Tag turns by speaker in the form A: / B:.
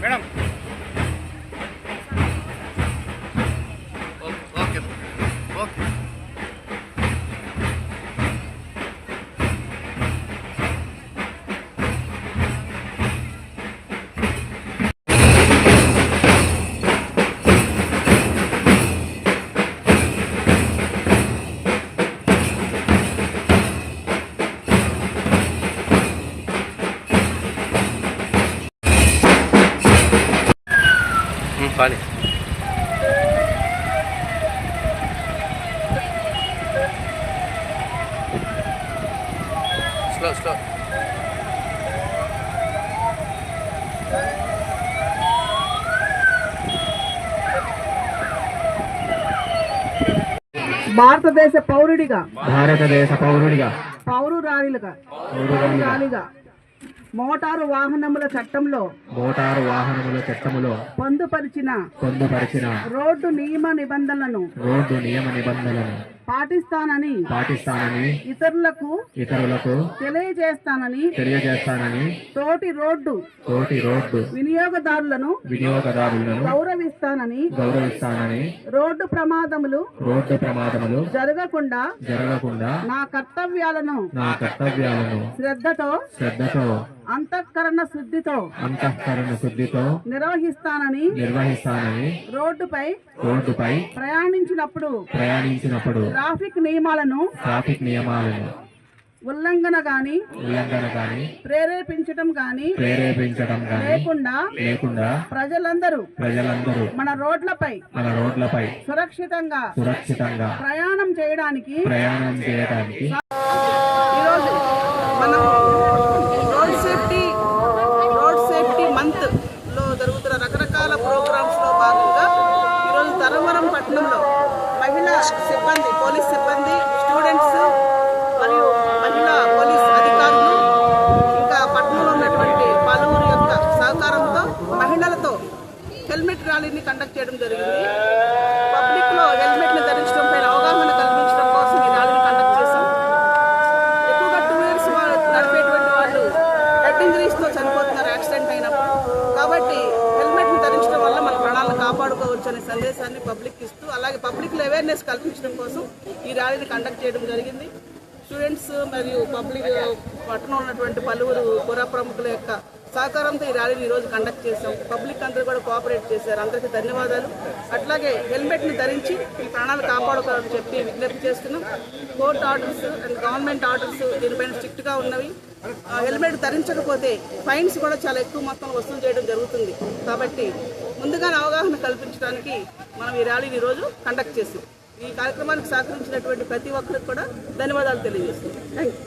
A: Madam okay okay पानी slow slow
B: భారతదేశ పౌరుడిగా
C: పౌరురాలిగా
B: మోటారు వాహనముల చట్టములో పొందుపరిచిన రోడ్డు నియమ నిబంధనలను పాటిస్తానని ఇతరులకు తెలియజేస్తానని తోటి రోడ్డు వినియోగదారులను గౌరవిస్తానని రోడ్డు ప్రమాదములు జరగకుండా నా కర్తవ్యాలను శ్రద్ధతో అంతఃకరణ శుద్ధితో నిర్వహిస్తానని రోడ్డుపై ప్రయాణించినప్పుడు ట్రాఫిక్ నియమాలను ఉల్లంఘన గాని ప్రేరేపించడం గాని లేకుండా ప్రజలందరూ మన రోడ్లపై సురక్షితంగా ప్రయాణం చేయడానికి ఈరోజు మనం రోడ్ సేఫ్టీ మంత్ లో జరుగుతున్న రకరకాల ప్రోగ్రామ్స్ లో భాగంగా ఈరోజు ధర్మవరం పట్టణంలో మహిళా సిబ్బంది, పోలీస్ సిబ్బంది, స్టూడెంట్స్ మరియు మహిళా పోలీస్ అధికారులు ఇంకా పట్టణంలో ఉన్నటువంటి పలువురు యొక్క సహకారంతో మహిళలతో హెల్మెట్ ర్యాలీని కండక్ట్ చేయడం జరిగింది. పబ్లిక్ లో హెల్మెట్ ని ధరించడం పైన అవగాహన కల్పించడం కోసం ఈ ర్యాలీని కండక్ట్ చేశాం. ఎక్కువగా 2 years నడిపేటువంటి వాళ్ళు హెడ్ ఇంజరీస్ తో చనిపోతున్నారు యాక్సిడెంట్ అయినప్పుడు. కాబట్టి హెల్మెట్ ని ధరించడం వల్ల మన ప్రాణాలను కాపాడుకోవచ్చు అనే సందేశాన్ని పబ్లిక్ ఇస్తూ, అలాగే పబ్లిక్ లో అవేర్నెస్ కల్పించడం కోసం ఈ ర్యాలీని కండక్ట్ చేయడం జరిగింది. స్టూడెంట్స్ మరియు పబ్లిక్ పట్టణంలో ఉన్నటువంటి పలువురు పుర ప్రముఖుల యొక్క సహకారంతో ఈ ర్యాలీని ఈరోజు కండక్ట్ చేశాం. పబ్లిక్ అందరూ కూడా కోఆపరేట్ చేశారు. అందరికీ ధన్యవాదాలు. అట్లాగే హెల్మెట్ని ధరించి ఈ ప్రాణాలు కాపాడుకోవాలని చెప్పి విజ్ఞప్తి చేస్తున్నాం. Court orders and government orders దీనిపైన స్ట్రిక్ట్గా ఉన్నవి. హెల్మెట్ ధరించకపోతే ఫైన్స్ కూడా చాలా ఎక్కువ మొత్తంలో వసూలు చేయడం జరుగుతుంది. కాబట్టి ముందుగానే అవగాహన కల్పించడానికి మనం ఈ ర్యాలీని ఈరోజు కండక్ట్ చేసాం. ఈ కార్యక్రమానికి సహకరించినటువంటి ప్రతి ఒక్కరికి కూడా ధన్యవాదాలు తెలియజేస్తున్నాం. Thank you.